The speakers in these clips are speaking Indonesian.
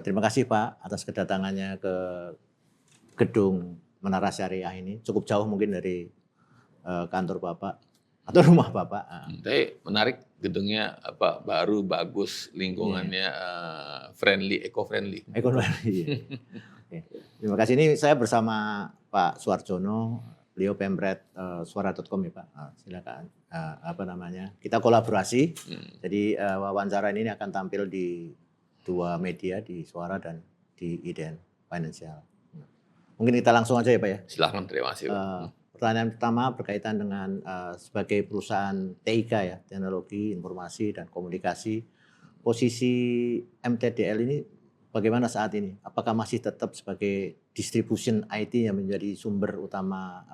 Terima kasih Pak atas kedatangannya ke gedung Menara Syariah ini. Cukup jauh mungkin dari kantor Bapak atau rumah Bapak. Tapi menarik, gedungnya baru, bagus, lingkungannya friendly, eco-friendly. Eco-friendly. Oke. Terima kasih. Ini saya bersama Pak Suarjono, beliau Pemret Suara.com ya Pak. Silakan. Kita kolaborasi. Jadi wawancara ini akan tampil di 2 media, di Suara dan di IDN Financial. Mungkin kita langsung aja ya Pak ya. Silakan, terima kasih. Pertanyaan pertama berkaitan dengan sebagai perusahaan TIK ya, Teknologi Informasi dan Komunikasi, posisi MTDL ini bagaimana saat ini? Apakah masih tetap sebagai distribution IT yang menjadi sumber utama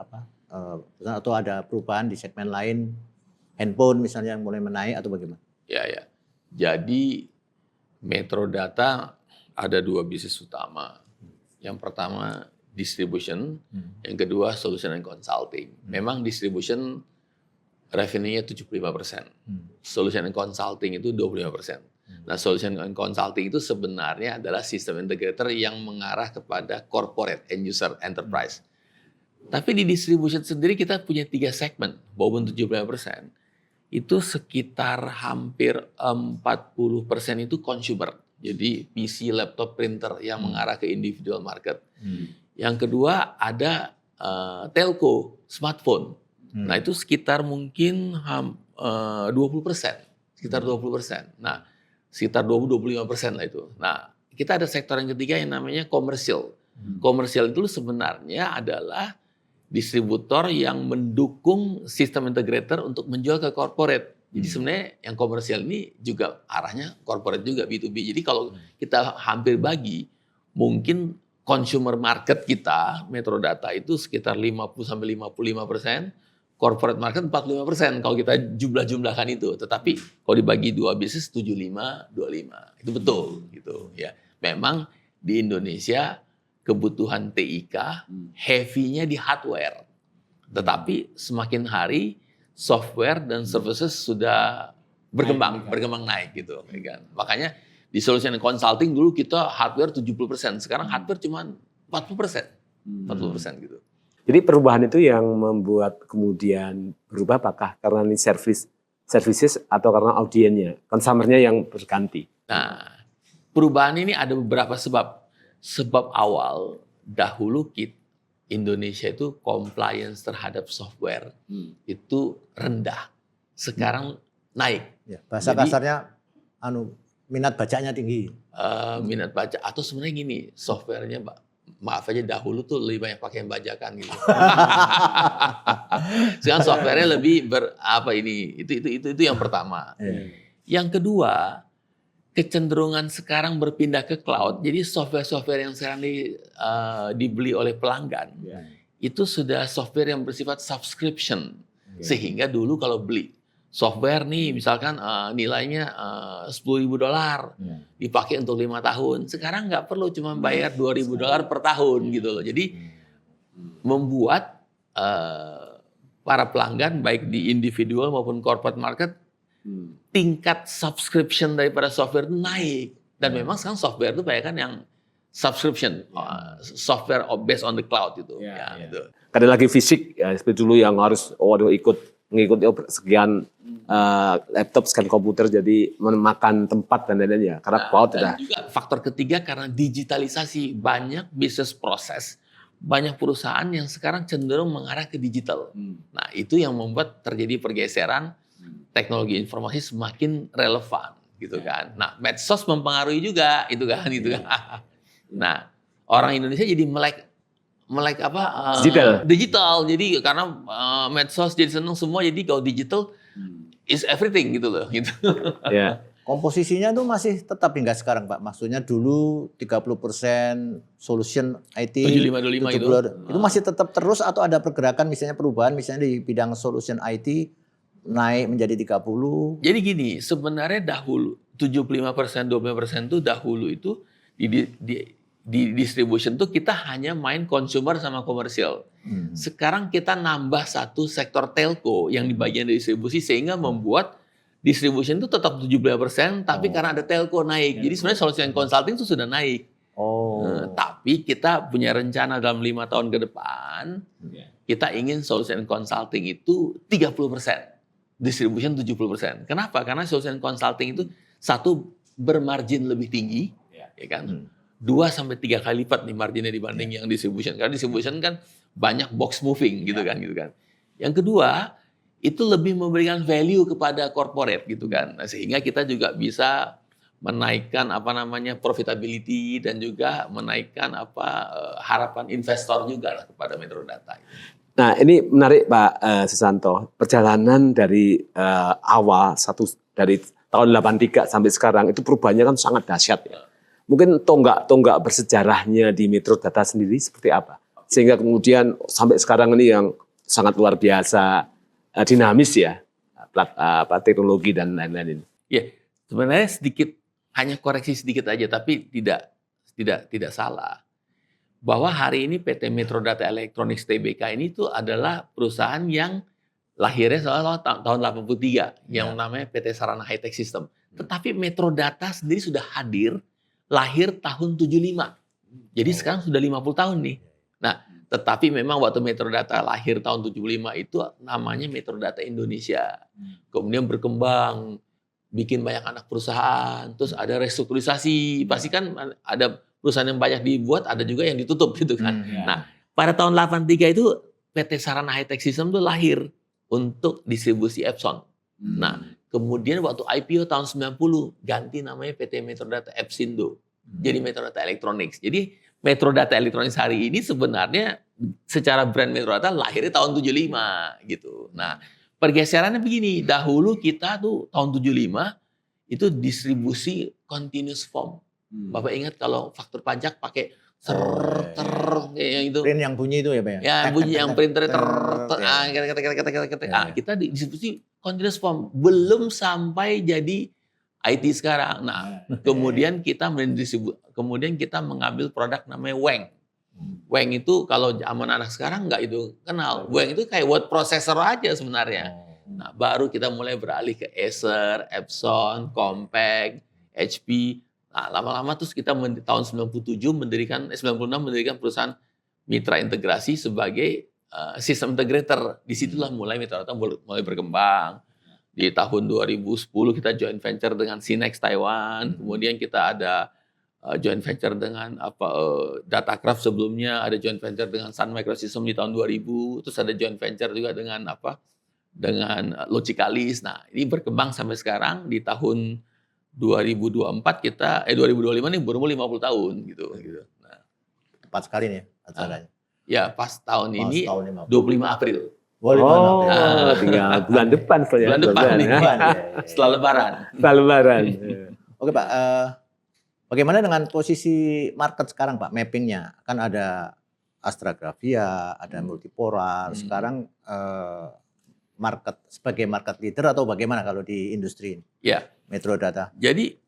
atau ada perubahan di segmen lain, handphone misalnya yang mulai menaik atau bagaimana? Ya. Jadi Metrodata ada 2 bisnis utama. Yang pertama distribution, yang kedua solution and consulting. Memang distribution revenue-nya 75%. Solution and consulting itu 25%. Nah, solution and consulting itu sebenarnya adalah sistem integrator yang mengarah kepada corporate end user enterprise. Tapi di distribution sendiri kita punya 3 segmen, walaupun 75%. Itu sekitar hampir 40% itu consumer. Jadi PC, laptop, printer yang mengarah ke individual market. Yang kedua ada telco, smartphone. Nah itu sekitar mungkin 20%. Sekitar 20%. Nah sekitar 20-25% lah itu. Nah kita ada sektor yang ketiga yang namanya komersial. Komersial itu sebenarnya adalah distributor yang mendukung sistem integrator untuk menjual ke corporate. Jadi sebenarnya yang komersial ini juga arahnya corporate juga, B2B. Jadi kalau kita hampir bagi, mungkin consumer market kita, Metrodata itu sekitar 50-55%, corporate market 45% kalau kita jumlah-jumlahkan itu. Tetapi kalau dibagi 2 bisnis 75-25. Itu betul gitu ya. Memang di Indonesia kebutuhan TIK heavy-nya di hardware. Tetapi semakin hari software dan services sudah berkembang naik gitu kan. Makanya di solution and consulting dulu kita hardware 70%, sekarang hardware cuma 40%. 40% gitu. Jadi perubahan itu yang membuat kemudian berubah apakah karena ini services atau karena audiennya, consumer-nya yang berganti? Nah, perubahan ini ada beberapa sebab. Sebab awal dahulu Indonesia itu compliance terhadap software itu rendah. Sekarang naik. Ya, bahasa kasarnya minat bacanya tinggi. Minat baca atau sebenarnya gini, softwarenya maaf aja dahulu tuh lebih banyak pakai yang bajakan gitu. Sekarang softwarenya lebih itu yang pertama. Yang kedua, kecenderungan sekarang berpindah ke cloud. Jadi software-software yang sekarang dibeli oleh pelanggan itu sudah software yang bersifat subscription. Sehingga dulu kalau beli software nih misalkan nilainya $10.000 dipakai untuk 5 tahun. Sekarang nggak perlu cuma bayar $2.000 per tahun gitu loh. Jadi membuat para pelanggan baik di individual maupun corporate market tingkat subscription daripada software itu naik. Dan memang sekarang software itu banyak kan yang subscription, software based on the cloud itu. Gitu. Kadang lagi fisik ya seperti dulu yang harus mengikuti sekian laptop, sekian komputer jadi memakan tempat dan lain-lain ya. Karena cloud dan juga faktor ketiga karena digitalisasi, banyak bisnis proses, banyak perusahaan yang sekarang cenderung mengarah ke digital. Nah itu yang membuat terjadi pergeseran teknologi informasi semakin relevan gitu kan. Nah, medsos mempengaruhi juga itu kan. Nah, orang Indonesia jadi melek digital. Jadi karena medsos jadi seneng semua, jadi kalau digital is everything gitu loh gitu. Ya. Komposisinya itu masih tetap hingga sekarang Pak. Maksudnya dulu 30% solution IT 75-25 itu masih tetap terus atau ada pergerakan misalnya perubahan misalnya di bidang solution IT naik menjadi 30. Jadi gini, sebenarnya dahulu 75%, 25% itu dahulu itu di distribution tuh kita hanya main consumer sama komersial. Sekarang kita nambah satu sektor telco yang di bagian distribusi sehingga membuat distribution itu tetap 75%, tapi karena ada telco naik. Jadi sebenarnya solution consulting itu sudah naik. Tapi kita punya rencana dalam 5 tahun ke depan, kita ingin solution consulting itu 30%, distribution 70%. Kenapa? Karena solution consulting itu satu bermargin lebih tinggi, ya kan? 2-3 kali lipat nih marginnya dibanding yang distribution. Karena distribution kan banyak box moving gitu kan. Yang kedua, itu lebih memberikan value kepada corporate gitu kan. Nah, sehingga kita juga bisa menaikkan profitability dan juga menaikkan harapan investor juga lah kepada Metrodata. Nah, ini menarik Pak Susanto. Perjalanan dari awal dari tahun 83 sampai sekarang itu perubahannya kan sangat dahsyat ya. Mungkin tonggak bersejarahnya di Metrodata sendiri seperti apa? Sehingga kemudian sampai sekarang ini yang sangat luar biasa dinamis ya, teknologi dan lain-lain ini. Ya, sebenarnya hanya koreksi sedikit aja, tapi tidak salah. Bahwa hari ini PT Metrodata Electronics Tbk ini tuh adalah perusahaan yang lahirnya tahun 83, yang namanya PT Sarana High Tech System. Tetapi Metrodata sendiri sudah lahir tahun 75. Jadi sekarang sudah 50 tahun nih. Nah, tetapi memang waktu Metrodata lahir tahun 75 itu namanya Metrodata Indonesia. Kemudian berkembang, bikin banyak anak perusahaan, terus ada restrukturisasi. Pasti kan ada perusahaan yang banyak dibuat, ada juga yang ditutup gitu kan. Nah, pada tahun 83 itu PT Sarana High Tech System itu lahir untuk distribusi Epson. Nah, kemudian waktu IPO tahun 90 ganti namanya PT Metrodata Epsindo. Jadi Metrodata Electronics. Jadi Metrodata Electronics hari ini sebenarnya secara brand Metrodata lahirnya tahun 75 gitu. Nah, pergeserannya begini, dahulu kita tuh tahun 75 itu distribusi continuous form. Bapak ingat kalau faktur pajak pakai yang itu. Print yang bunyi itu ya Pak ya? Ya, bunyi yang printer kita distribusi continuous form. Belum sampai jadi IT sekarang. Nah, kemudian kita mengambil produk namanya Weng. Weng itu kalau zaman anak sekarang nggak itu kenal. Weng itu kayak word processor aja sebenarnya. Nah, baru kita mulai beralih ke Acer, Epson, Compaq, HP. Nah, lama-lama terus kita tahun 96 mendirikan perusahaan mitra integrasi sebagai sistem integrator. Disitulah mulai Metrodata mulai berkembang. Di tahun 2010 kita joint venture dengan Sinex Taiwan, kemudian kita ada joint venture dengan Datacraft sebelumnya, ada joint venture dengan Sun Microsystems di tahun 2000, terus ada joint venture juga dengan Logicalis. Nah, ini berkembang sampai sekarang di tahun 2025 nih berumur 50 tahun gitu. Nah, tepat sekali nih acaranya. Ya, pas tahun ini 25 April. Tinggal bulan depan setelah Lebaran. Setelah Lebaran. Oke Pak, bagaimana dengan posisi market sekarang Pak, mappingnya? Kan ada Astrografia, ada Multipolar, sekarang sebagai market leader atau bagaimana kalau di industri ini? Ya. Metrodata. Jadi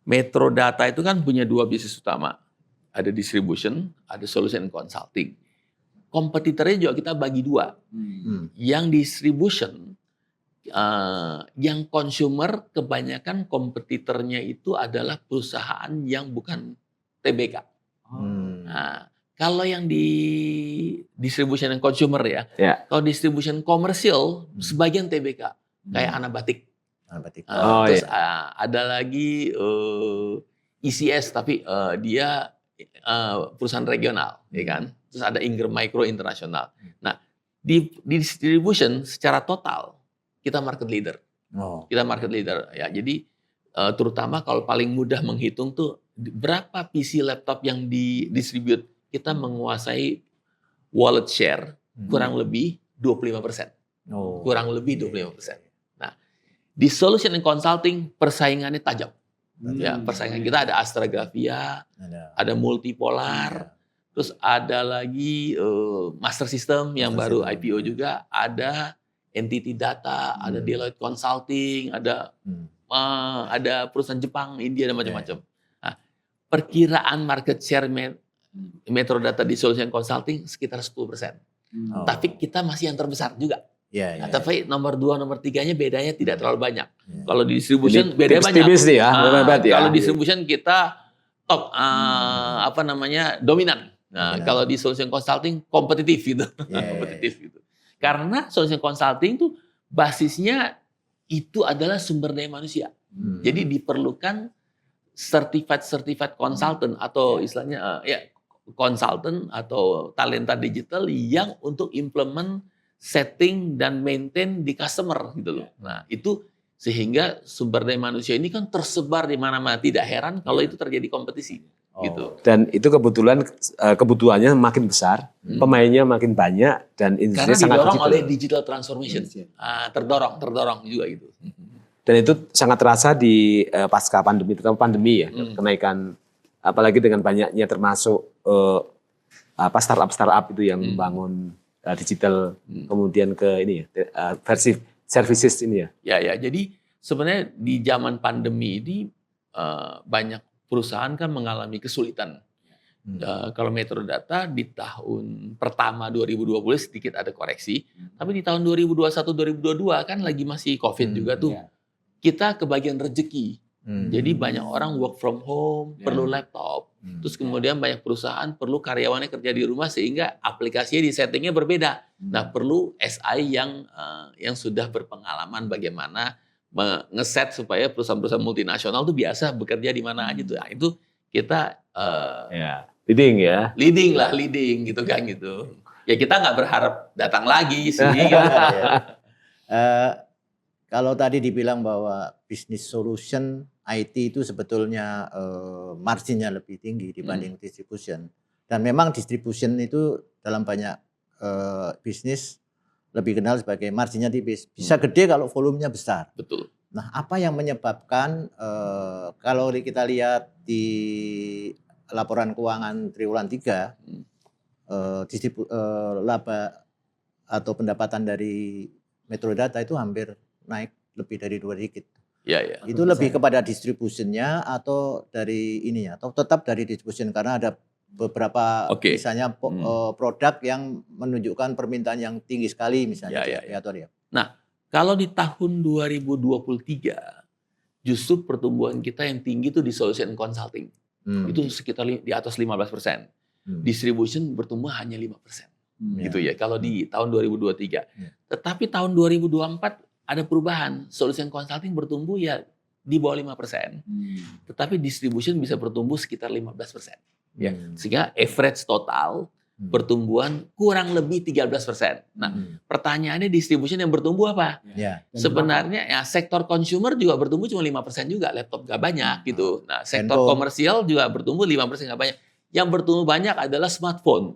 Metrodata itu kan punya 2 bisnis utama. Ada distribution, ada solution consulting. Kompetitornya juga kita bagi 2. Yang distribution, yang consumer kebanyakan kompetitornya itu adalah perusahaan yang bukan TBK. Nah, kalau yang di distribution and consumer ya. Kalau distribution komersial sebagian TBK kayak Anabatik. Terus ada lagi ICS tapi dia perusahaan regional, ya kan? Terus ada Ingram Micro Internasional. Nah, di distribution secara total kita market leader. Kita market leader ya. Jadi terutama kalau paling mudah menghitung tuh berapa PC laptop yang didistribute, kita menguasai wallet share kurang lebih 25%. Kurang lebih 25%. Nah, di solution and consulting persaingannya tajam. Ya, persaingan kita ada Astrografia, ada Multipolar, terus ada lagi Master System yang baru IPO juga, ada Entity Data, ada Deloitte Consulting, ada perusahaan Jepang, India dan macam-macam. Nah, perkiraan market share Metrodata di solution consulting sekitar 10%. Tapi kita masih yang terbesar juga. Ya, Nah, tapi nomor 2, nomor 3-nya bedanya tidak terlalu banyak. Kalau di distribution Jadi, bedanya banyak. tipis nih ya, hebat ya. Kalau distribution kita top dominan. Nah, Dominan. kalau di solution consulting kompetitif gitu. Ya, Kompetitif gitu. Karena solution consulting tuh basisnya itu adalah sumber daya manusia. Jadi diperlukan certified consultant atau istilahnya consultant atau talenta digital yang untuk implement, setting dan maintain di customer gitu loh. Nah, itu sehingga sumber daya manusia ini kan tersebar di mana-mana. Tidak heran kalau itu terjadi kompetisi gitu. Dan itu kebetulan kebutuhannya makin besar, pemainnya makin banyak dan Karena industri sangat didorong digital. oleh digital transformation. Terdorong juga gitu. Dan itu sangat terasa di pasca pandemi, terutama pandemi ya, kenaikan apalagi dengan banyaknya termasuk startup itu yang membangun digital kemudian ke ini ya, versi services ini ya. Ya, jadi sebenarnya di zaman pandemi ini banyak perusahaan kan mengalami kesulitan. Kalau Metro Data di tahun pertama 2020 sedikit ada koreksi, tapi di tahun 2021-2022 kan lagi masih COVID juga tuh. Kita kebagian rezeki. Jadi banyak orang work from home, perlu laptop. Terus kemudian banyak perusahaan perlu karyawannya kerja di rumah sehingga aplikasinya di settingnya berbeda. Nah, perlu SI yang sudah berpengalaman bagaimana ngeset supaya perusahaan-perusahaan multinasional tuh biasa bekerja di mana aja tuh. Nah, itu kita leading gitu kan gitu. Ya kita nggak berharap datang lagi sih. Kalau tadi dibilang bahwa business solution IT itu sebetulnya marginnya lebih tinggi dibanding distribution. Dan memang distribution itu dalam banyak bisnis lebih kenal sebagai marginnya tipis. Bisa gede kalau volumenya besar. Betul. Nah, apa yang menyebabkan kalau kita lihat di laporan keuangan triwulan 3 laba atau pendapatan dari Metro Data itu hampir naik lebih dari 2 digit. Ya. Itu lebih kepada distributionnya atau dari ininya, atau tetap dari distribution karena ada beberapa misalnya produk yang menunjukkan permintaan yang tinggi sekali misalnya. Ya. Nah, kalau di tahun 2023 justru pertumbuhan kita yang tinggi itu di solution consulting. Itu sekitar di atas 15%. Distribution bertumbuh hanya 5%. Gitu ya kalau di tahun 2023. Tetapi tahun 2024 ada perubahan. Solution consulting bertumbuh ya di bawah 5%. Tetapi distribution bisa bertumbuh sekitar 15%. Ya, sehingga average total pertumbuhan kurang lebih 13%. Nah, pertanyaannya distribution yang bertumbuh apa? Sebenarnya ya sektor consumer juga bertumbuh cuma 5% juga, laptop gak banyak gitu. Nah, sektor komersial juga bertumbuh 5% gak banyak. Yang bertumbuh banyak adalah smartphone.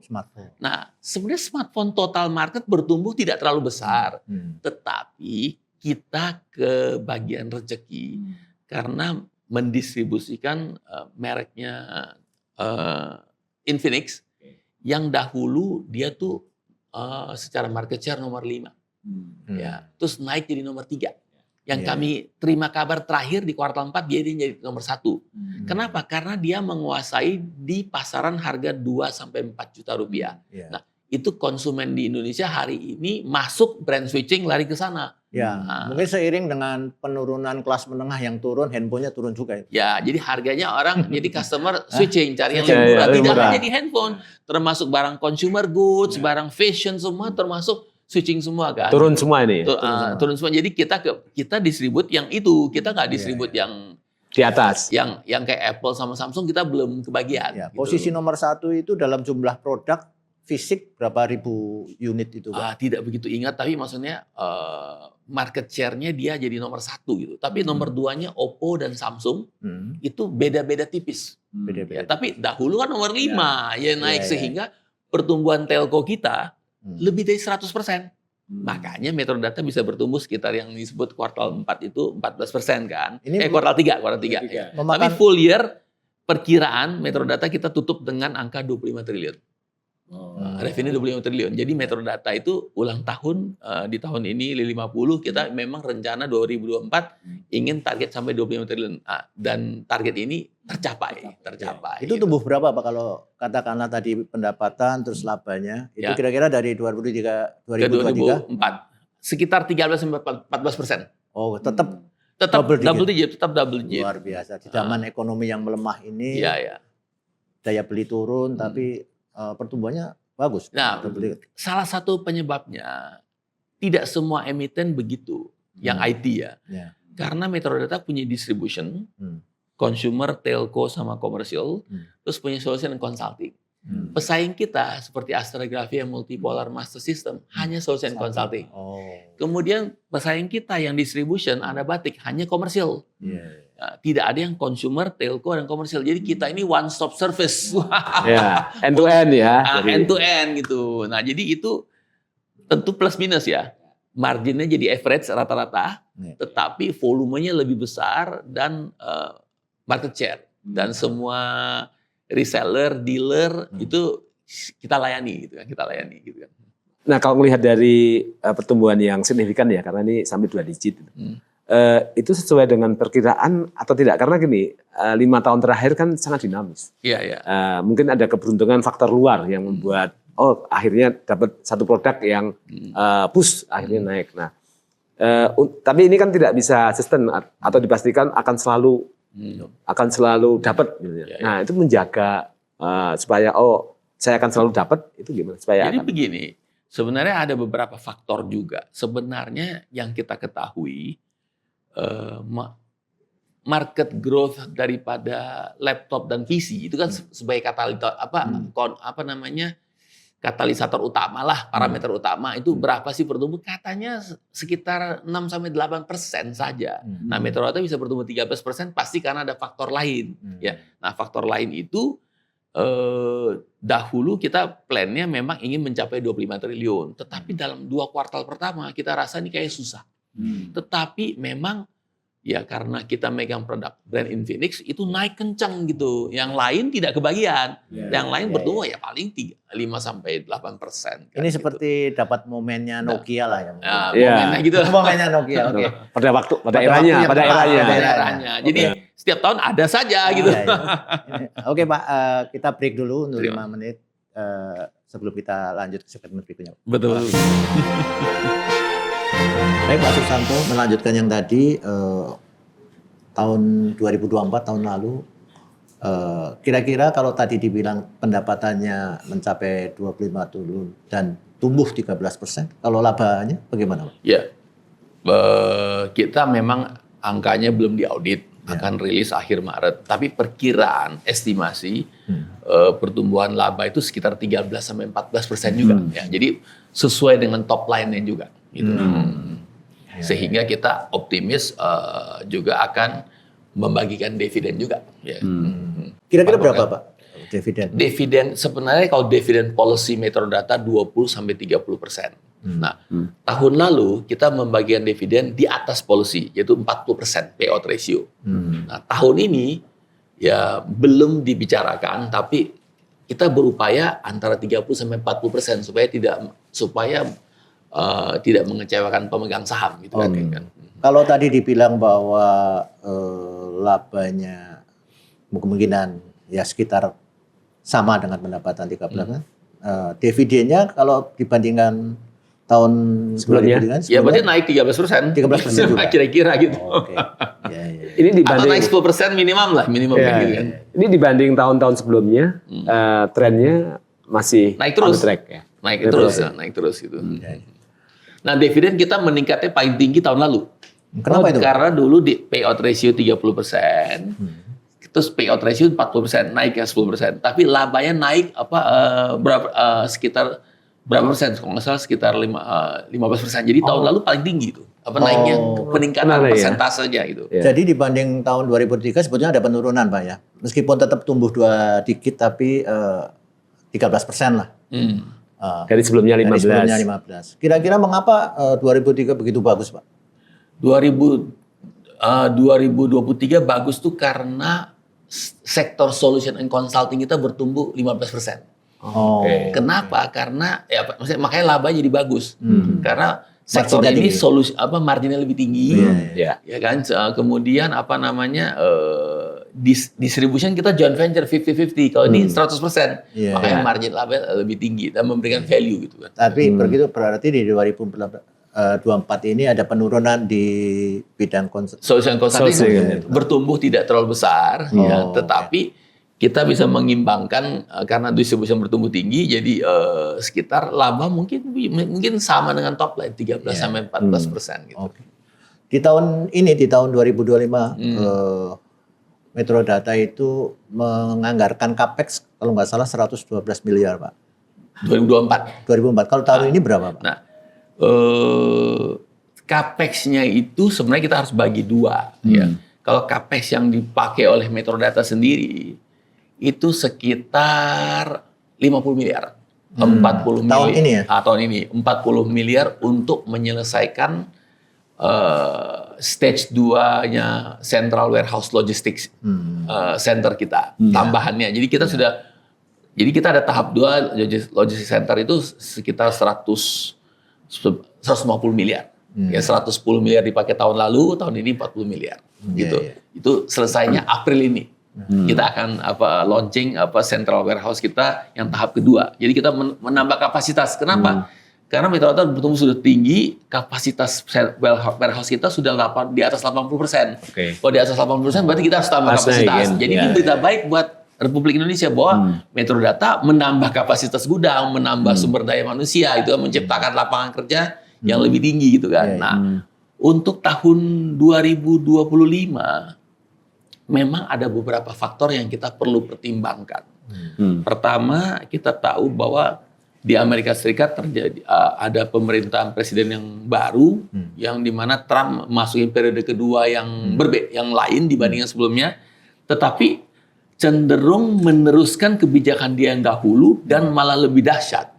Nah, sebenarnya smartphone total market bertumbuh tidak terlalu besar. Tetapi kita kebagian rezeki karena mendistribusikan mereknya Infinix yang dahulu dia tuh secara market share nomor 5. Ya, terus naik jadi nomor 3. Yang kami terima kabar terakhir di kuartal 4 dia jadi nomor 1. Kenapa? Karena dia menguasai di pasaran harga 2 sampai 4 juta rupiah. Nah, itu konsumen di Indonesia hari ini masuk brand switching lari ke sana. Mungkin seiring dengan penurunan kelas menengah yang turun, handphonenya turun juga. Ya, jadi harganya orang jadi customer switching cari yang lebih murah. Tidak hanya di handphone, termasuk barang consumer goods, barang fashion semua termasuk switching semua kan. Turun semua ini. Turun semua. Jadi kita distribut yang itu, kita nggak distribut yang di atas. Yang kayak Apple sama Samsung kita belum kebagian. Posisi nomor 1 itu dalam jumlah produk fisik berapa ribu unit itu, Pak? Tidak begitu ingat, tapi maksudnya market share-nya dia jadi nomor 1 gitu. Tapi nomor 2-nya Oppo dan Samsung itu beda-beda tipis. Ya, tapi dahulu kan nomor 5 naik sehingga pertumbuhan telco kita lebih dari 100%. Makanya Metro Data bisa bertumbuh sekitar yang disebut kuartal 4 itu 14% kan. Kuartal 3. Ya. Tapi full year perkiraan Metro Data kita tutup dengan angka 25 triliun. Revenue 25 triliun. Jadi Metro Data itu ulang tahun di tahun ini 50 kita memang rencana 2024 ingin target sampai 25 triliun. Dan target ini tercapai. Itu tumbuh berapa Pak kalau katakanlah tadi pendapatan terus labanya itu kira-kira dari 2023 ke 2024 sekitar 13-14%. Oh, tetap Tetap Double digit. double digit, tetap double digit. luar biasa. Di zaman ekonomi yang melemah ini, Iya, ya. daya beli turun, tapi pertumbuhannya bagus. Nah, Double digit. salah satu penyebabnya tidak semua emiten begitu, yang IT ya. Ya. Karena Metrodata punya distribution, Hmm. consumer, telco, sama komersial, terus punya solution dan consulting. Pesaing kita seperti Astragrafia yang multipolar master system hanya solution and consulting. Oh. Kemudian pesaing kita yang distribution Anabatik hanya komersial. Iya. Nah, tidak ada yang consumer, telco, dan komersial. Jadi kita ini one stop service. Ya, end to end ya. End to end gitu. Nah, jadi itu tentu plus minus ya. Marginnya jadi average rata-rata, Iya. tetapi volumenya lebih besar dan market share. Dan semua reseller, dealer itu kita layani gitu kan, Nah, kalau melihat dari pertumbuhan yang signifikan ya, karena ini sampai 2 digit. Itu sesuai dengan perkiraan atau tidak? Karena gini, 5 tahun terakhir kan sangat dinamis. Iya, iya. Mungkin ada keberuntungan faktor luar yang membuat akhirnya dapat satu produk yang push akhirnya naik. Nah, tapi ini kan tidak bisa sustain atau dipastikan akan selalu dapat. Gitu ya. Ya, ya. Nah, itu menjaga supaya saya akan selalu dapat itu gimana? Supaya Jadi begini, sebenarnya ada beberapa faktor juga. Sebenarnya yang kita ketahui market growth daripada laptop dan PC itu kan sebagai katalisator utama lah, parameter utama itu berapa sih bertumbuh? Katanya sekitar 6-8% saja. Nah, Metrodata bisa bertumbuh 13% pasti karena ada faktor lain. Ya, nah faktor lain itu dahulu kita plannya memang ingin mencapai 25 triliun, tetapi dalam 2 kuartal pertama kita rasa ini kayak susah. Tetapi memang ya karena kita megang produk brand Infinix itu naik kencang gitu. Yang lain tidak kebagian. Yang lain bertumbuh ya paling 5-8%. Ini seperti dapat momennya Nokia lah ya. Momennya gitu. Momennya Nokia. Oke. pada waktunya, pada eranya. eranya. Jadi setiap tahun ada saja gitu. Iya, iya. Oke Pak, kita break dulu untuk 5 menit sebelum kita lanjut ke segmen berikutnya. Betul. Baik Pak Susanto, melanjutkan yang tadi tahun 2024 tahun lalu, kira-kira kalau tadi dibilang pendapatannya mencapai 25 triliun dan tumbuh 13%, kalau labanya bagaimana Pak? Ya, kita memang angkanya belum diaudit, akan rilis akhir Maret. Tapi perkiraan estimasi pertumbuhan laba itu sekitar 13-14% juga. Ya, jadi sesuai dengan top line-nya juga. Gitu. Sehingga kita optimis juga akan membagikan dividen juga. Ya. Kira-kira berapa Pak dividen? Dividen sebenarnya kalau dividen policy Metrodata 20-30%. Nah, tahun lalu kita membagikan dividen di atas policy yaitu 40% payout ratio. Nah, tahun ini ya belum dibicarakan tapi kita berupaya antara 30-40% supaya tidak mengecewakan pemegang saham gitu kan. Kalau tadi dibilang bahwa labanya kemungkinan ya sekitar sama dengan pendapatan 13%, dividennya kalau dibandingkan tahun sebelumnya ya berarti naik 13%. 13% juga. Kira-kira gitu. Oke. Ini Atau dibanding naik 10% minimum gitu kan. Ini dibanding tahun-tahun sebelumnya trennya masih naik terus. on track ya. Naik terus gitu. Nah, dividen kita meningkatnya paling tinggi tahun lalu. Kenapa itu? Karena dulu di payout ratio 30%. Terus payout ratio 40%, naik ya 10%. Tapi labanya naik sekitar berapa persen? Kalau nggak salah sekitar 15%. Jadi tahun lalu paling tinggi itu. Naiknya peningkatan persentasenya gitu. Jadi dibanding tahun 2003 sebetulnya ada penurunan Pak ya. Meskipun tetap tumbuh 2 digit tapi 13% lah. Dari sebelumnya 15. Dari sebelumnya 15. Kira-kira mengapa 2003 begitu bagus Pak? 2023 bagus tuh karena sektor solution and consulting kita bertumbuh 15%. Kenapa? Karena ya maksudnya makanya laba jadi bagus. Karena sektor ini marginnya lebih tinggi. Ya kan? Kemudian distribution kita joint venture 50-50. Kalau ini 100%. Makanya margin laba lebih tinggi dan memberikan value gitu kan. Tapi begitu berarti di 24 ini ada penurunan di bidang Solution consulting Solution. bertumbuh tidak terlalu besar, ya, Oh, tetapi kita bisa mengimbangkan karena distribution bertumbuh tinggi, jadi sekitar laba mungkin sama dengan top line 13 sampai 14% gitu. Oke. Di tahun ini, di tahun 2025, Metro Data itu menganggarkan capex kalau nggak salah 112 miliar, Pak. 2024. 2004. Kalau tahun ini berapa, Pak? Nah, capex-nya itu sebenarnya kita harus bagi dua. Ya. Kalau capex yang dipakai oleh Metro Data sendiri itu sekitar 50 miliar. 40 miliar. Tahun ini ya? Tahun ini 40 miliar untuk menyelesaikan stage 2-nya Central Warehouse Logistics Center kita. Tambahannya. Jadi kita jadi kita ada tahap 2 Logistics Center itu sekitar 150 miliar. Ya 110 miliar dipakai tahun lalu, tahun ini 40 miliar. Gitu. Itu selesainya April ini. Kita akan launching Central Warehouse kita yang tahap kedua. Jadi kita menambah kapasitas. Kenapa? Karena Metro Data bertumbuh sudah tinggi, kapasitas warehouse kita sudah di atas 80%. Kalau di atas 80% berarti kita harus tambah kapasitas. Jadi ini berita baik buat Republik Indonesia bahwa Metro Data menambah kapasitas gudang, menambah sumber daya manusia, itu menciptakan lapangan kerja yang lebih tinggi gitu kan. Nah, untuk tahun 2025 memang ada beberapa faktor yang kita perlu pertimbangkan. Pertama, kita tahu bahwa di Amerika Serikat terjadi ada pemerintahan presiden yang baru, yang dimana Trump masukin periode kedua yang yang lain dibandingkan sebelumnya, tetapi cenderung meneruskan kebijakan dia yang dahulu dan malah lebih dahsyat.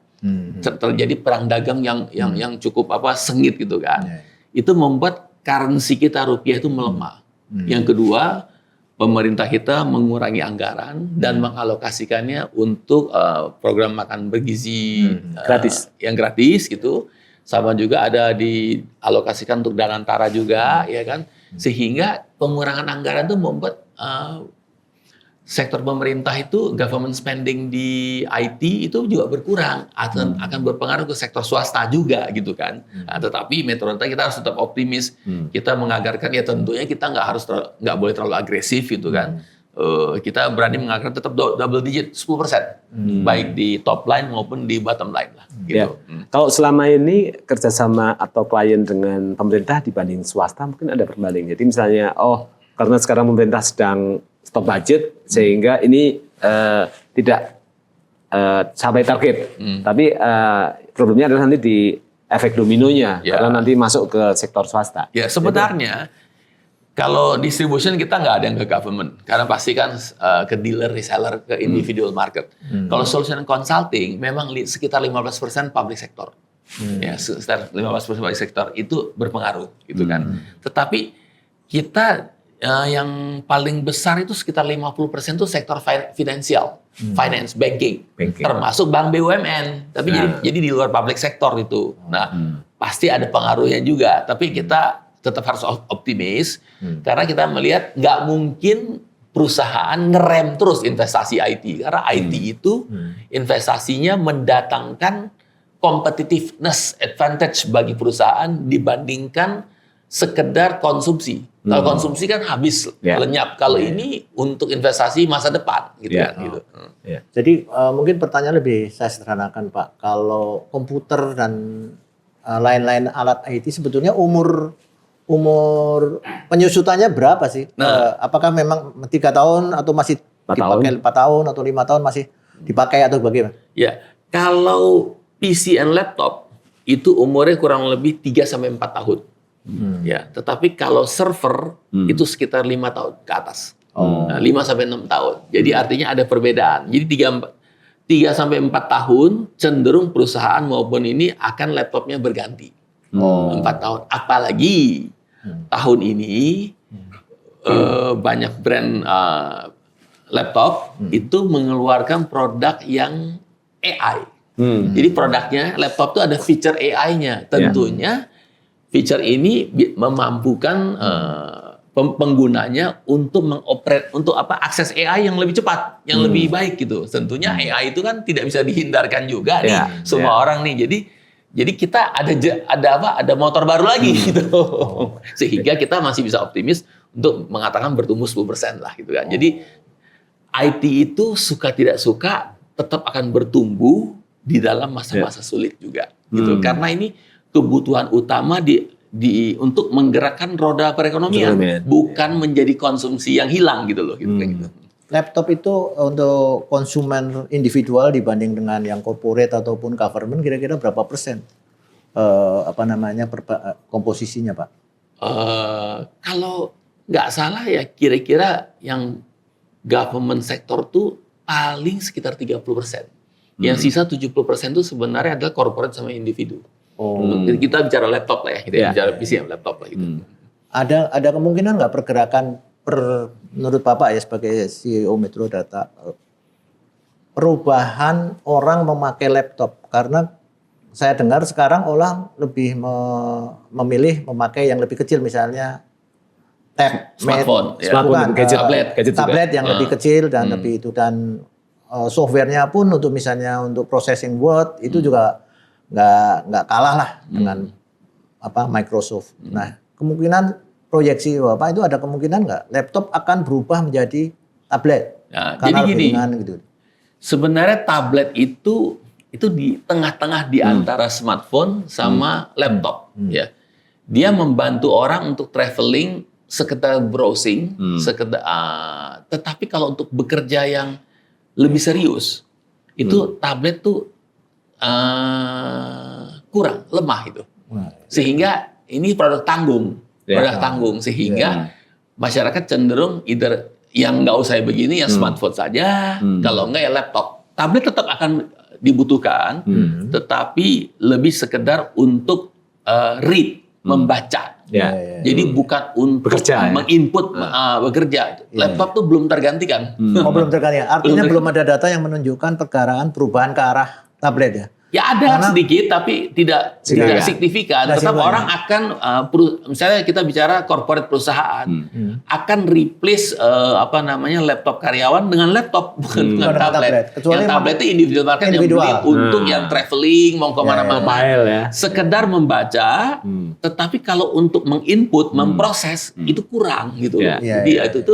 Terjadi perang dagang yang cukup sengit gitu kan. Itu membuat currency kita rupiah itu melemah. Yang kedua, pemerintah kita mengurangi anggaran dan mengalokasikannya untuk program makan bergizi gratis, yang gratis gitu. Sama juga ada dialokasikan untuk Danantara juga, ya kan. Sehingga pengurangan anggaran itu membuat sektor pemerintah itu government spending di IT itu juga berkurang, akan berpengaruh ke sektor swasta juga gitu kan. Nah, tetapi Metro Data kita harus tetap optimis. Kita menganggarkan ya tentunya kita nggak boleh terlalu agresif gitu kan. Kita berani menganggarkan tetap double digit 10%, baik di top line maupun di bottom line lah. Gitu. Ya. Kalau selama ini kerjasama atau klien dengan pemerintah dibanding swasta mungkin ada perbanding. Jadi misalnya, karena sekarang pemerintah sedang stop budget sehingga ini tidak sampai target. Tapi problemnya adalah nanti di efek dominonya karena nanti masuk ke sektor swasta. Ya sebenarnya kalau distribution kita nggak ada yang ke government karena pasti kan ke dealer, reseller, ke individual market. Kalau solution consulting memang sekitar 15% public sector. Ya sekitar 15% public sector itu berpengaruh gitu kan. Tetapi kita yang paling besar itu sekitar 50% itu sektor finansial, finance, banking, termasuk bank BUMN. Tapi jadi di luar public sector itu. Nah, pasti ada pengaruhnya juga. Tapi kita tetap harus optimis karena kita melihat nggak mungkin perusahaan ngerem terus investasi IT karena IT itu investasinya mendatangkan competitiveness advantage bagi perusahaan dibandingkan sekedar konsumsi. Kalau konsumsi kan habis lenyap. Kalau ini untuk investasi masa depan, gitu kan. Gitu. Jadi mungkin pertanyaan lebih saya sederhanakan, Pak. Kalau komputer dan lain-lain alat IT sebetulnya umur penyusutannya berapa sih? Apakah memang 3 tahun atau masih dipakai 4 tahun atau 5 tahun masih dipakai atau bagaimana? Ya, kalau PC and laptop itu umurnya kurang lebih 3 sampai 4 tahun. Ya, tetapi kalau server itu sekitar 5 tahun ke atas. 5 sampai 6 tahun. Jadi artinya ada perbedaan. Jadi 3 sampai 4 tahun cenderung perusahaan maupun ini akan laptopnya berganti. 4 tahun. Apalagi tahun ini banyak brand laptop itu mengeluarkan produk yang AI. Jadi produknya laptop itu ada fitur AI-nya. Tentunya fitur ini memampukan penggunanya untuk akses AI yang lebih cepat, yang lebih baik gitu. Tentunya AI itu kan tidak bisa dihindarkan juga nih semua orang nih. Jadi kita ada motor baru lagi gitu. Sehingga kita masih bisa optimis untuk mengatakan bertumbuh 10% lah gitu kan. Jadi IT itu suka tidak suka tetap akan bertumbuh di dalam masa-masa sulit juga gitu. Karena ini kebutuhan utama untuk menggerakkan roda perekonomian, bukan menjadi konsumsi yang hilang gitu loh gitu. Laptop itu untuk konsumen individual dibanding dengan yang corporate ataupun government kira-kira berapa persen komposisinya, Pak? Kalau nggak salah ya kira-kira yang government sektor tuh paling sekitar 30%. Yang sisa 70% itu sebenarnya adalah corporate sama individu. Kita bicara laptop lah ya, kita bicara PC ya, laptop lah gitu. Ada kemungkinan nggak pergerakan menurut Bapak ya sebagai CEO Metro Data perubahan orang memakai laptop, karena saya dengar sekarang orang lebih memilih memakai yang lebih kecil, misalnya smartphone, tablet yang lebih kecil dan lebih itu, dan softwarenya pun untuk processing Word itu juga nggak kalah lah dengan Microsoft. Nah, kemungkinan proyeksi Bapak itu ada kemungkinan nggak laptop akan berubah menjadi tablet? Nah, jadi gini, gitu. Sebenarnya tablet itu di tengah-tengah di antara smartphone sama laptop. Ya, dia membantu orang untuk traveling, sekedar browsing, tetapi kalau untuk bekerja yang lebih serius, itu tablet tuh kurang, lemah itu. Sehingga ini produk tanggung. Sehingga masyarakat cenderung either yang nggak usah begini, yang smartphone saja, kalau nggak ya laptop. Tablet tetap akan dibutuhkan, tetapi lebih sekedar untuk read, membaca. Jadi bukan untuk bekerja, menginput bekerja. Laptop tuh belum tergantikan. Belum tergantikan. Artinya belum ada data yang menunjukkan perubahan ke arah tablet ya? Ya ada sedikit, tapi tidak signifikan. Tetap orang akan, misalnya kita bicara corporate perusahaan, akan replace laptop karyawan dengan laptop, bukan dengan tablet. Yang tablet itu individual market yang beli untuk yang traveling, mau kemana-mana. Sekedar membaca, tetapi kalau untuk menginput, memproses, itu kurang gitu. Jadi itu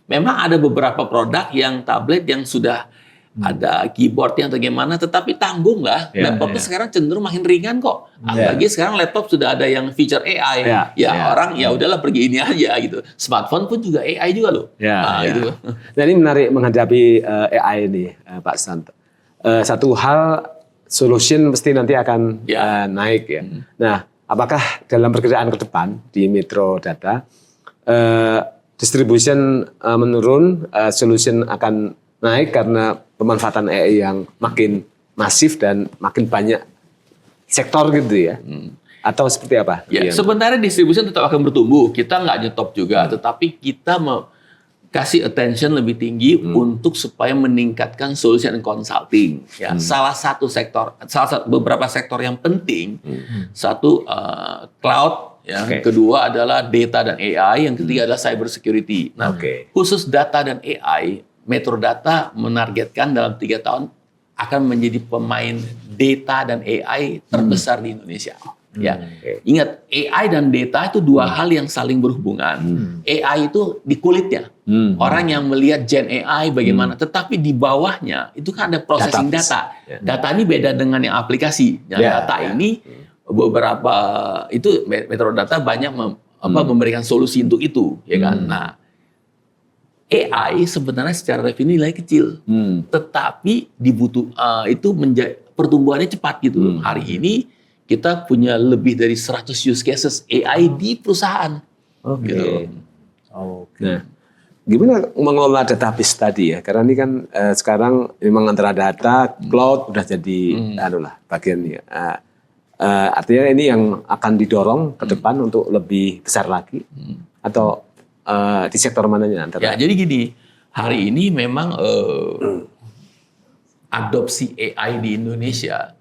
memang ada beberapa produk yang tablet yang sudah ada keyboardnya atau gimana, tetapi tanggung lah. Laptopnya sekarang cenderung makin ringan kok. Apalagi sekarang laptop sudah ada yang feature AI. Orang ya udahlah pergi ini aja gitu. Smartphone pun juga AI juga loh. Gitu. Nah, ini menarik menghadapi AI ini, Pak Susanto. Satu hal, solution pasti nanti akan naik ya. Nah, apakah dalam perkiraan ke depan di Metro Data distribution menurun, solution akan naik karena pemanfaatan AI yang makin masif dan makin banyak sektor gitu ya? Atau seperti apa? Ya, sebenarnya distribution tetap akan bertumbuh. Kita nggak nyetop juga, tetapi kita mau kasih attention lebih tinggi untuk supaya meningkatkan solution and consulting. Ya, beberapa sektor yang penting. Satu cloud, kedua adalah data dan AI, yang ketiga adalah cyber security. Nah, khusus data dan AI, Metro Data menargetkan dalam 3 tahun akan menjadi pemain data dan AI terbesar di Indonesia. Ingat, AI dan data itu dua hal yang saling berhubungan. AI itu di kulitnya. Orang yang melihat Gen AI bagaimana, tetapi di bawahnya itu kan ada processing data. Data ini beda dengan yang aplikasi. Data ini beberapa itu Metro Data banyak memberikan solusi untuk itu, ya kan. Nah, AI sebenarnya secara revenue nilai kecil, tetapi itu pertumbuhannya cepat gitu. Hari ini kita punya lebih dari 100 use cases AI di perusahaan. Gitu. Nah, gimana mengelola database tadi ya? Karena ini kan sekarang memang antara data, cloud udah jadi bagian ya. Artinya ini yang akan didorong ke depan untuk lebih besar lagi, atau di sektor mananya antara? Ya, jadi gini, hari ini memang adopsi AI di Indonesia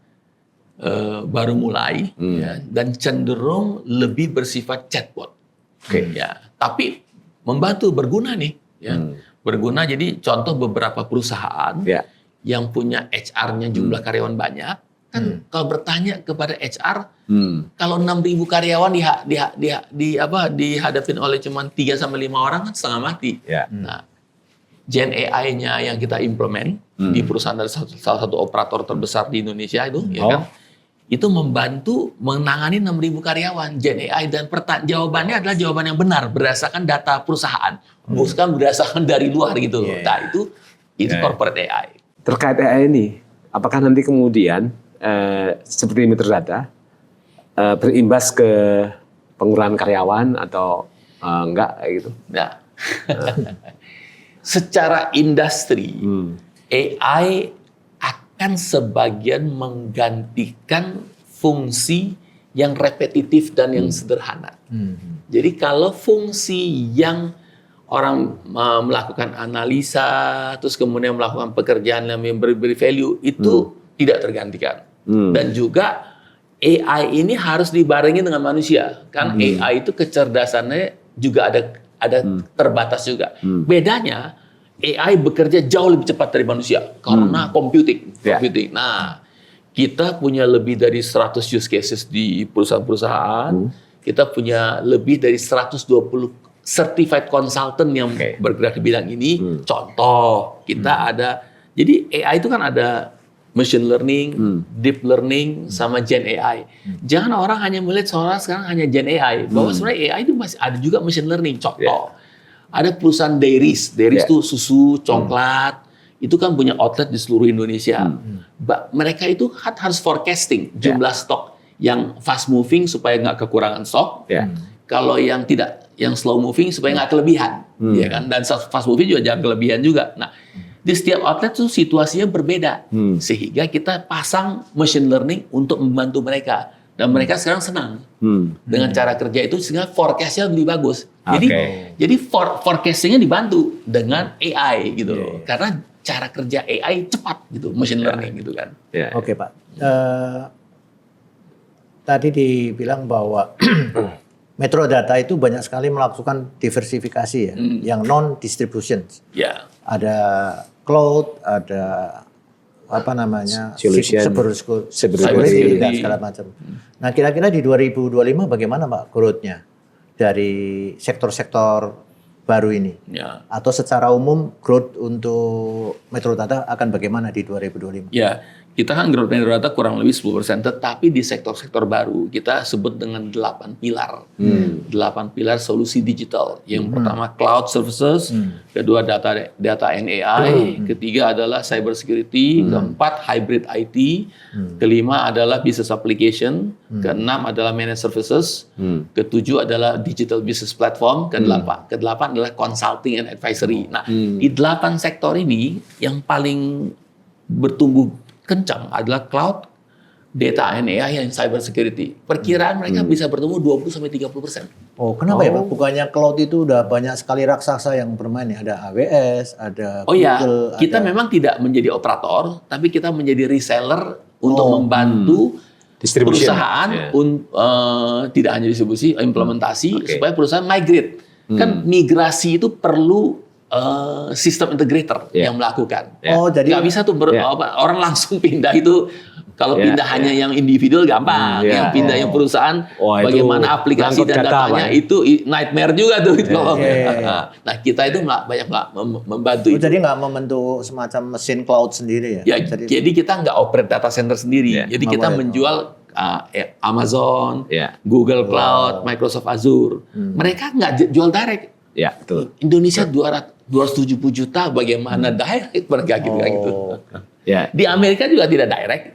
baru mulai, dan cenderung lebih bersifat chatbot. Tapi membantu, berguna nih. Berguna, jadi contoh beberapa perusahaan yang punya HR-nya jumlah karyawan banyak, Kan kalau bertanya kepada HR, kalau 6.000 karyawan dihadapin oleh cuma 3 sampai 5 orang kan setengah mati. Ya. Nah, Gen AI-nya yang kita implement di perusahaan dari salah satu operator terbesar di Indonesia itu, ya kan? Itu membantu menangani 6.000 karyawan Gen AI, dan jawabannya adalah jawaban yang benar berdasarkan data perusahaan, bukan berdasarkan dari luar gitu loh. Nah, itu corporate AI. Terkait AI ini, apakah nanti kemudian seperti Metrodata berimbas ke pengurangan karyawan atau enggak kayak gitu? Nah, secara industri, AI akan sebagian menggantikan fungsi yang repetitif dan yang sederhana. Jadi kalau fungsi yang orang melakukan analisa, terus kemudian melakukan pekerjaan yang memberi value, itu tidak tergantikan. Dan juga AI ini harus dibarengi dengan manusia. Kan AI itu kecerdasannya juga ada terbatas juga. Bedanya AI bekerja jauh lebih cepat dari manusia karena computing. Nah, kita punya lebih dari 100 use cases di perusahaan-perusahaan. Kita punya lebih dari 120 certified consultant yang bergerak di bidang ini. Contoh, kita ada, jadi AI itu kan ada machine learning, deep learning, sama Gen AI. Jangan orang hanya melihat sekarang hanya Gen AI, bahwa sebenarnya AI itu masih ada juga machine learning. Contoh, ada perusahaan dairies itu susu, coklat, itu kan punya outlet di seluruh Indonesia. Mereka itu harus forecasting jumlah stok yang fast moving supaya nggak kekurangan stok. Kalau yang tidak, yang slow moving supaya nggak kelebihan, ya kan? Dan fast moving juga jangan kelebihan juga. Nah, di setiap outlet tuh situasinya berbeda, sehingga kita pasang machine learning untuk membantu mereka, dan mereka sekarang senang dengan cara kerja itu, sehingga forecast-nya lebih bagus. Jadi forecasting-nya dibantu dengan AI gitu loh, karena cara kerja AI cepat gitu, machine learning gitu kan. Oke Pak, tadi dibilang bahwa Metrodata itu banyak sekali melakukan diversifikasi ya, yang non distribution. Ada cloud, ada apa namanya, security dan segala macam. Nah, kira-kira di 2025 bagaimana Pak growth-nya dari sektor-sektor baru ini? Atau secara umum growth untuk Metrodata akan bagaimana di 2025? Ya, kita kan growth Metrodata kurang lebih 10%, tetapi di sektor-sektor baru kita sebut dengan 8 pilar. 8 pilar solusi digital. Yang pertama cloud services, kedua data and AI, ketiga adalah cyber security, keempat hybrid IT, kelima adalah business application, keenam adalah managed services, ketujuh adalah digital business platform, kedelapan adalah consulting and advisory. Nah, di 8 sektor ini yang paling bertumbuh kencang adalah cloud, data and AI, yang cyber security. Perkiraan mereka bisa bertumbuh 20-30%. Oh, kenapa ya Pak? Bukannya cloud itu udah banyak sekali raksasa yang bermain ya? Ada AWS, ada Google. Kita memang tidak menjadi operator, tapi kita menjadi reseller untuk membantu perusahaan, tidak hanya distribusi, implementasi, supaya perusahaan migrate. Kan migrasi itu perlu sistem integrator yang melakukan. Jadi nggak bisa tuh orang langsung pindah itu. Kalau pindah hanya yang individual gampang, yang pindah yang perusahaan, bagaimana aplikasi dan datanya itu nightmare juga tuh. Nah, kita itu banyak membantu. Jadi nggak membentuk semacam mesin cloud sendiri ya? Jadi kita nggak operate data center sendiri. Jadi kita menjual Amazon, Google Cloud, Microsoft Azure. Mereka nggak jual direct. Betul. Indonesia 270 juta, bagaimana direct mereka gitu. Di Amerika juga tidak direct.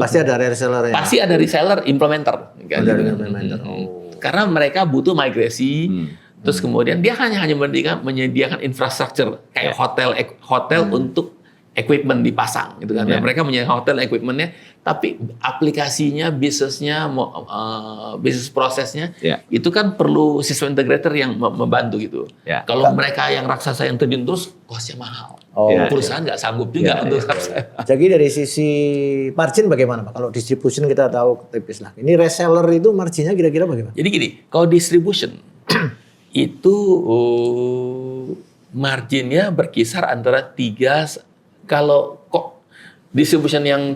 Pasti ada reseller. Pasti ada reseller, implementer. Karena mereka butuh migrasi. Terus kemudian dia hanya menyediakan infrastruktur kayak hotel untuk equipment dipasang gitu kan. Dan mereka menyediakan hotel equipmentnya, tapi aplikasinya, bisnisnya, bisnis prosesnya itu kan perlu sistem integrator yang membantu gitu. Kalau mereka yang raksasa yang terjun terus, costnya mahal. Perusahaan nggak sanggup juga untuk Jadi dari sisi margin bagaimana Pak? Kalau distribution kita tahu tipis lah. Ini reseller itu marginnya kira-kira bagaimana? Jadi gini, kalau distribution itu marginnya berkisar antara 3, kalau kok distribution yang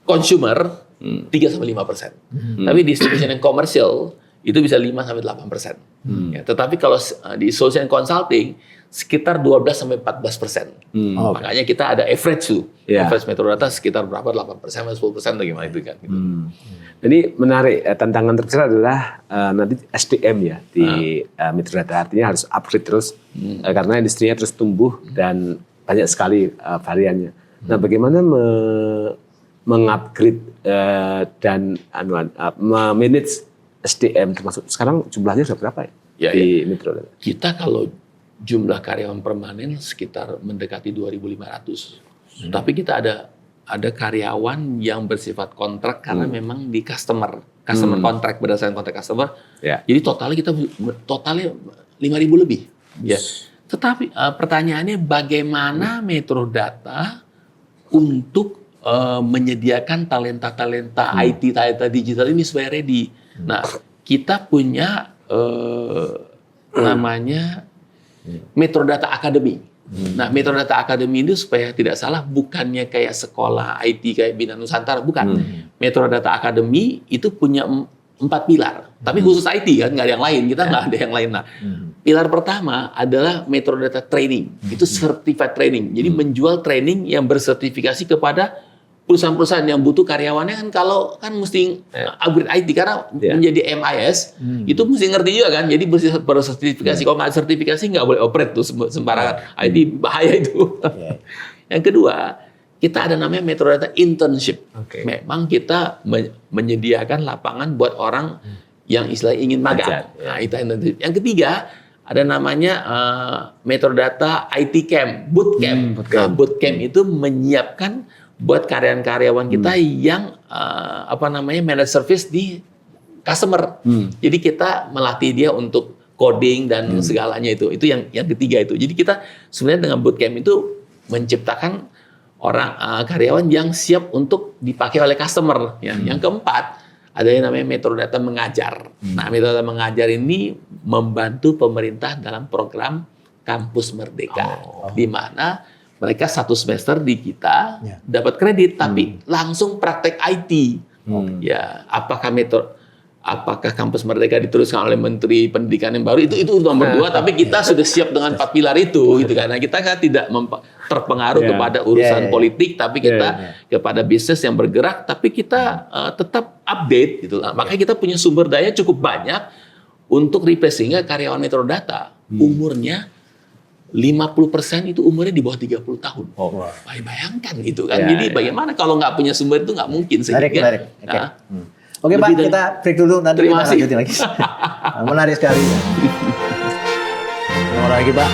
consumer 3-5%. Tapi distribution yang komersial itu bisa 5-8%. Ya, tetapi kalau di solution consulting sekitar 12-14%. Makanya kita ada average tuh. Average Metro Data sekitar berapa? 8%, 10% atau gimana itu kan. Gitu. Ini menarik, tantangan terbesar adalah nanti SDM ya di Metro Data, artinya harus upgrade terus karena industrinya terus tumbuh dan banyak sekali variannya. Nah, bagaimana mengupgrade dan manage SDM termasuk sekarang jumlahnya sudah berapa ya di Metro Data? Kita kalau jumlah karyawan permanen sekitar mendekati 2.500. Tapi kita ada karyawan yang bersifat kontrak karena memang di customer kontrak berdasarkan kontrak customer. Jadi totalnya 5.000 lebih. Ya. Tetapi pertanyaannya bagaimana Metro Data untuk menyediakan talenta-talenta IT, talenta digital ini supaya ready. Nah, kita punya namanya Metro Data Academy. Nah, Metro Data Academy ini supaya tidak salah bukannya kayak sekolah IT kayak Bina Nusantara, bukan. Metro Data Academy itu punya 4 pilar, tapi khusus IT kan, nggak ada yang lain. Kita nggak ada yang lain. Nah, pilar pertama adalah Metro Data Training, itu certified training. Jadi menjual training yang bersertifikasi kepada perusahaan-perusahaan yang butuh karyawannya kan, kalau kan mesti upgrade IT karena menjadi MIS itu mesti ngerti juga kan, jadi bersertifikasi. Kalau nggak sertifikasi nggak boleh operate tuh sembarangan. IT bahaya itu. Yang kedua, kita ada namanya Metro Data Internship. Memang kita menyediakan lapangan buat orang yang istilahnya ingin magang. Nah, itu internship. Yang ketiga, ada namanya Metro Data IT Camp, Bootcamp. Bootcamp itu menyiapkan buat karyawan-karyawan kita yang manage service di customer. Jadi kita melatih dia untuk coding dan segalanya itu. Itu yang ketiga itu. Jadi kita sebenarnya dengan bootcamp itu menciptakan orang karyawan yang siap untuk dipakai oleh customer. Ya. Yang keempat ada yang namanya Metro Data Mengajar. Nah, Metro Data Mengajar ini membantu pemerintah dalam program Kampus Merdeka, di mana mereka 1 semester di kita dapat kredit, tapi langsung praktek IT. Ya, apakah Kampus Merdeka diteruskan oleh Menteri Pendidikan yang baru itu nomor 2, tapi kita sudah siap dengan 4 pilar itu, gitu kan. Nah, kita kan tidak terpengaruh kepada urusan politik, tapi kita kepada bisnis yang bergerak, tapi kita tetap update, gitu. Nah, makanya kita punya sumber daya cukup banyak untuk replace, sehingga karyawan Metro Data umurnya 50% itu umurnya di bawah 30 tahun. Bayangkan gitu kan. Jadi bagaimana kalau nggak punya sumber itu nggak mungkin. Menarik. Oke Pak, kita break dulu, nanti Terima kita kasih. lanjutin lagi. Menarik sekali. Terima kasih Pak.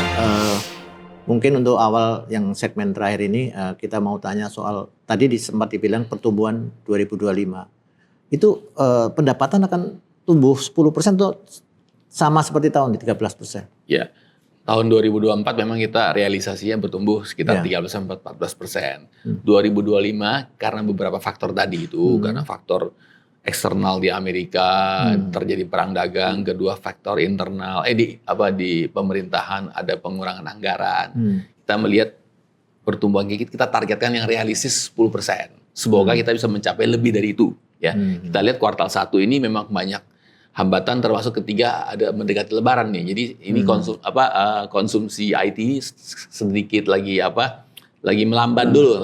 Mungkin untuk awal yang segmen terakhir ini kita mau tanya soal tadi sempat dibilang pertumbuhan 2025. Itu pendapatan akan tumbuh 10% tuh sama seperti tahun di 13%. Ya. Tahun 2024 memang kita realisasinya bertumbuh sekitar 13-14%. 2025 karena beberapa faktor tadi itu, karena faktor eksternal di Amerika terjadi perang dagang, kedua faktor internal di pemerintahan ada pengurangan anggaran. Kita melihat pertumbuhan kita targetkan yang realistis 10%. Semoga kita bisa mencapai lebih dari itu. Ya, kita lihat kuartal 1 ini memang banyak hambatan, termasuk ketiga ada mendekati Lebaran nih. Jadi ini konsumsi IT ini sedikit lagi melamban dulu.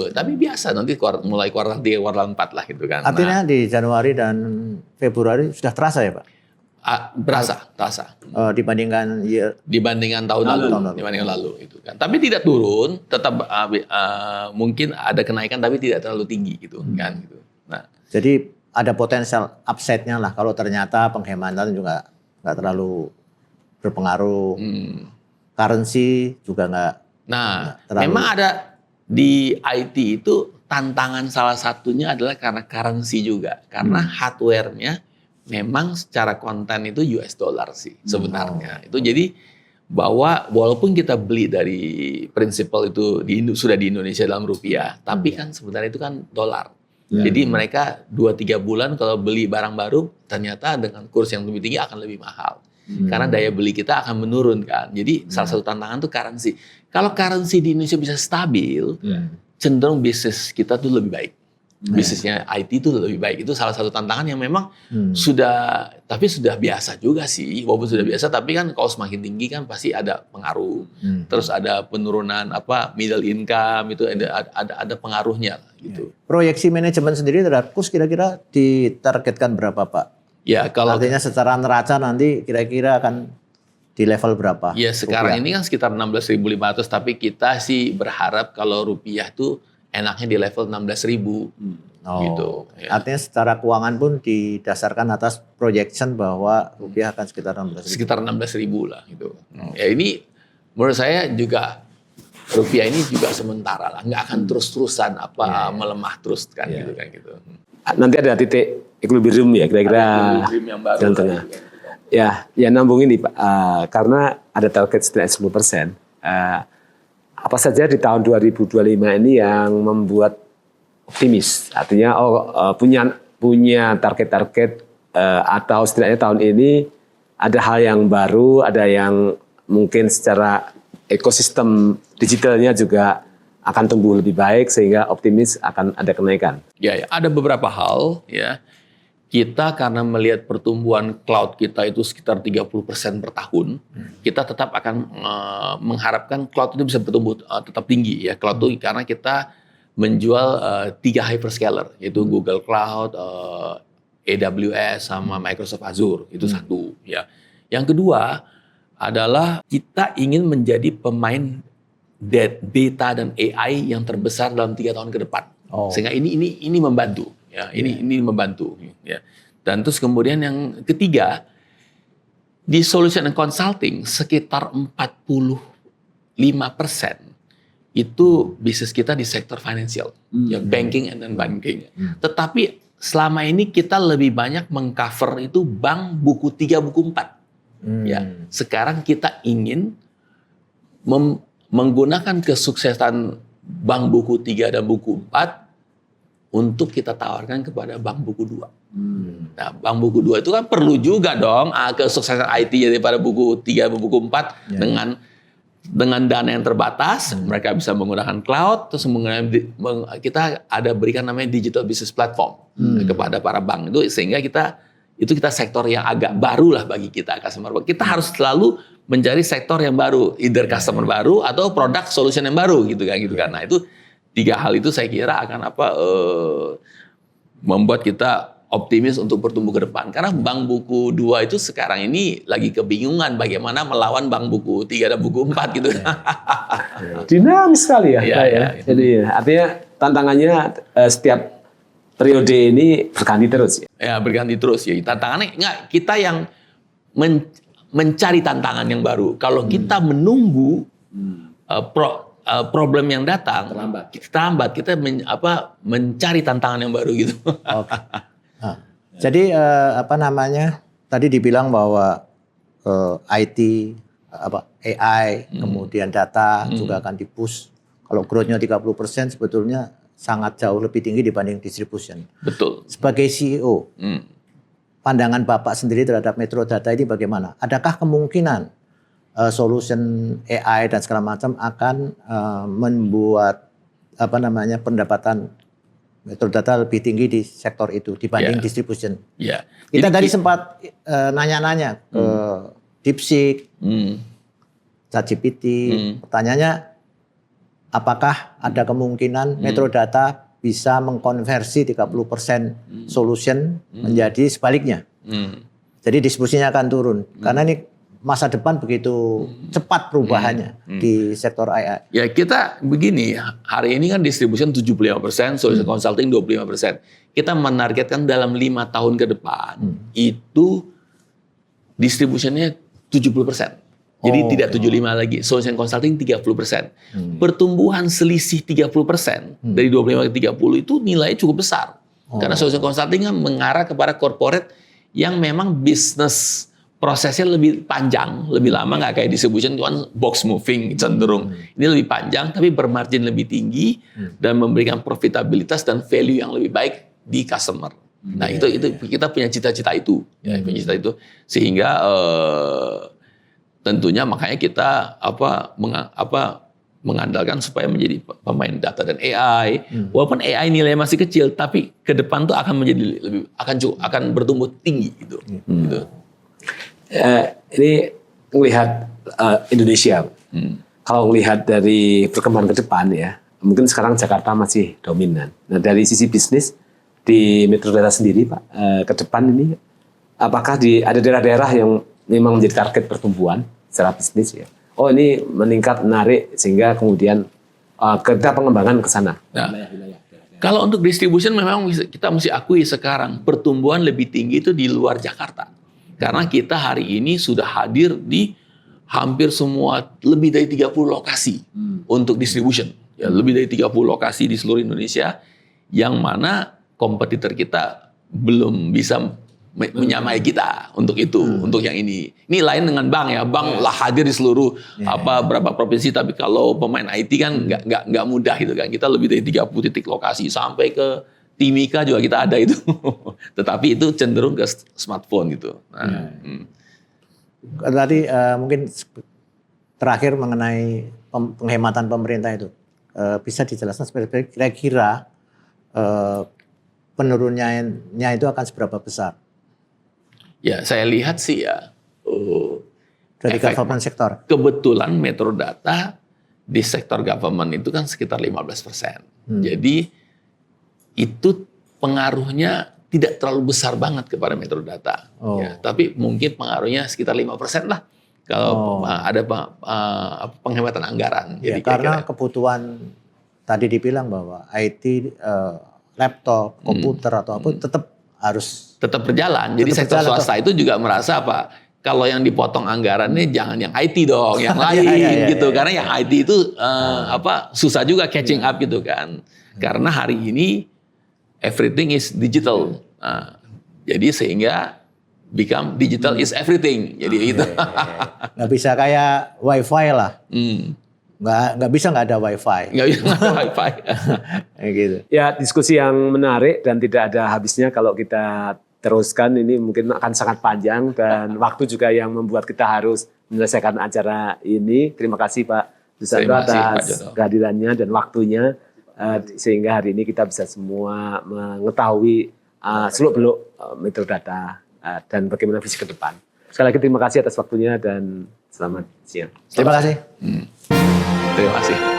Tapi biasa nanti mulai kuartal 3, kuartal 4 lah gitu kan. Artinya di Januari dan Februari sudah terasa ya Pak? Terasa. Dibandingkan tahun lalu itu kan. Tapi tidak turun, tetap mungkin ada kenaikan tapi tidak terlalu tinggi gitu kan gitu. Nah, jadi ada potensial upside-nya lah kalau ternyata penghematan juga nggak terlalu berpengaruh. Currency juga nggak. Nah, memang ada di IT itu tantangan salah satunya adalah karena currency juga. Karena hardware-nya memang secara konten itu US dollar sih sebenarnya. Itu jadi bahwa walaupun kita beli dari prinsipal itu sudah di Indonesia dalam rupiah, tapi kan sebenarnya itu kan dolar. Jadi mereka 2-3 bulan kalau beli barang baru ternyata dengan kurs yang lebih tinggi akan lebih mahal. Karena daya beli kita akan menurun kan. Jadi salah satu tantangan tuh currency. Kalau currency di Indonesia bisa stabil, cenderung bisnis kita tuh lebih baik. bisnisnya IT itu lebih baik. Itu salah satu tantangan yang memang sudah biasa juga sih. Walaupun sudah biasa, tapi kan kalau semakin tinggi kan pasti ada pengaruh. Terus ada penurunan middle income, itu ada pengaruhnya gitu. Proyeksi manajemen sendiri terhadap KUS kira-kira ditargetkan berapa, Pak? Ya, kalau artinya secara neraca nanti kira-kira akan di level berapa? Ya, sekarang rupiah? ini kan sekitar 16.500, tapi kita sih berharap kalau rupiah tuh enaknya di level 16.000 gitu. Ya. Artinya secara keuangan pun didasarkan atas projection bahwa rupiah akan sekitar 16.000. Sekitar 16.000 lah gitu. Ya, ini menurut saya juga rupiah ini juga sementara lah, nggak akan terus-terusan melemah terus kan gitu. Nanti ada titik equilibrium ya kira-kira yang baru jalan tengah. Ya nambung ini Pak, karena ada target setidaknya 10%. Apa saja di tahun 2025 ini yang membuat optimis? Artinya punya target-target atau setidaknya tahun ini ada hal yang baru, ada yang mungkin secara ekosistem digitalnya juga akan tumbuh lebih baik sehingga optimis akan ada kenaikan. Ya, ada beberapa hal ya. Kita karena melihat pertumbuhan cloud kita itu sekitar 30% per tahun, kita tetap akan mengharapkan cloud itu bisa bertumbuh tetap tinggi ya. Cloud itu karena kita menjual 3 hyperscaler, yaitu Google Cloud, AWS sama Microsoft Azure, itu satu ya. Yang kedua adalah kita ingin menjadi pemain data dan AI yang terbesar dalam 3 tahun ke depan. Sehingga ini membantu. Ya, ini membantu. Ya. Dan terus kemudian yang ketiga, di solution and consulting sekitar 45% itu bisnis kita di sektor financial, ya banking and non-banking. Tetapi selama ini kita lebih banyak mengcover itu bank buku 3, buku 4. Ya, sekarang kita ingin menggunakan kesuksesan bank buku 3 dan buku 4 untuk kita tawarkan kepada bank buku 2. Nah, bank buku 2 itu kan perlu juga dong kesuksesan IT daripada buku 3 dan buku 4 dengan dana yang terbatas, mereka bisa menggunakan cloud, terus kita ada berikan namanya digital business platform kepada para bank itu, sehingga kita sektor yang agak baru lah bagi kita customer. Kita harus selalu mencari sektor yang baru, either customer baru atau produk solution yang baru gitu kan. Nah, itu 3 hal itu saya kira akan membuat kita optimis untuk bertumbuh ke depan. Karena bank buku 2 itu sekarang ini lagi kebingungan bagaimana melawan bank buku 3 dan buku 4 gitu. Dinamis sekali ya. Ya. Jadi artinya tantangannya setiap periode ini berganti terus ya. Ya, berganti terus ya. Tantangannya kita yang mencari tantangan yang baru. Kalau kita menunggu problem yang datang, kita mencari tantangan yang baru gitu. Jadi tadi dibilang bahwa IT, AI, kemudian data juga akan di-push. Kalau growth-nya 30% sebetulnya sangat jauh lebih tinggi dibanding distribution. Betul. Sebagai CEO, pandangan Bapak sendiri terhadap Metro Data ini bagaimana? Adakah kemungkinan solution AI dan segala macam akan membuat pendapatan Metro Data lebih tinggi di sektor itu dibanding distribution? Ya. Kita tadi sempat nanya-nanya ke DeepSeek, ChatGPT. Pertanyaannya, apakah ada kemungkinan Metro Data bisa mengkonversi 30% solution menjadi sebaliknya? Jadi distribusinya akan turun. Karena ini masa depan begitu cepat perubahannya di sektor AI. Ya, kita begini, hari ini kan distribution 75%, solution consulting 25%. Kita menargetkan dalam 5 tahun ke depan itu distributionnya 70%. Jadi tidak 75 lagi, solution consulting 30%. Pertumbuhan selisih 30% dari 25 ke 30 itu nilainya cukup besar. Karena solution consulting kan mengarah kepada corporate yang memang bisnis prosesnya lebih panjang, lebih lama, nggak kayak distribution itu kan box moving cenderung. Ini lebih panjang tapi bermargin lebih tinggi dan memberikan profitabilitas dan value yang lebih baik di customer. Nah, itu kita punya cita-cita itu, sehingga tentunya makanya kita mengandalkan supaya menjadi pemain data dan AI. Walaupun AI nilai masih kecil, tapi ke depan tuh akan menjadi akan bertumbuh tinggi gitu. Gitu. Ini melihat Indonesia. Kalau melihat dari perkembangan ke depan ya, mungkin sekarang Jakarta masih dominan. Nah dari sisi bisnis di Metrodata sendiri Pak, ke depan ini apakah ada daerah-daerah yang memang menjadi target pertumbuhan secara bisnis ya? Oh ini meningkat, menarik sehingga kemudian kita pengembangan ke sana. Nah, kalau untuk distribution memang kita mesti akui sekarang pertumbuhan lebih tinggi itu di luar Jakarta. Karena kita hari ini sudah hadir di hampir semua lebih dari 30 lokasi untuk distribution. Ya, lebih dari 30 lokasi di seluruh Indonesia yang mana kompetitor kita belum bisa menyamai kita untuk itu, untuk yang ini. Ini lain dengan bank ya, bank lah hadir di seluruh berapa provinsi, tapi kalau pemain IT kan nggak mudah gitu kan. Kita lebih dari 30 titik lokasi sampai ke Timika juga kita ada itu. Tetapi itu cenderung ke smartphone gitu. Nah, Tadi mungkin terakhir mengenai penghematan pemerintah itu bisa dijelaskan seperti kira-kira penurunannya itu akan seberapa besar? Ya, saya lihat sih ya Dari government sektor. Kebetulan Metrodata di sektor government itu kan sekitar 15%. Jadi itu pengaruhnya tidak terlalu besar banget kepada Metrodata. Ya, tapi mungkin pengaruhnya sekitar 5% lah kalau ada penghematan anggaran. Ya, Jadi karena kebutuhan tadi dibilang bahwa IT, laptop, komputer atau apa tetap berjalan. Jadi sektor swasta itu juga merasa apa? Kalau yang dipotong anggarannya jangan yang IT dong, yang lain gitu. Karena yang IT itu susah juga catching up gitu kan. Karena hari ini everything is digital. Nah, jadi sehingga become digital is everything. Jadi itu. Nggak bisa kayak WiFi lah. Nggak bisa nggak ada WiFi. Nggak bisa nggak ada WiFi. Gitu. Ya diskusi yang menarik dan tidak ada habisnya kalau kita teruskan, ini mungkin akan sangat panjang dan waktu juga yang membuat kita harus menyelesaikan acara ini. Terima kasih Pak Susanto atas kehadirannya dan waktunya sehingga hari ini kita bisa semua mengetahui seluk-beluk Metrodata dan bagaimana visi ke depan. Sekali lagi terima kasih atas waktunya dan selamat siang. Terima kasih. Terima kasih.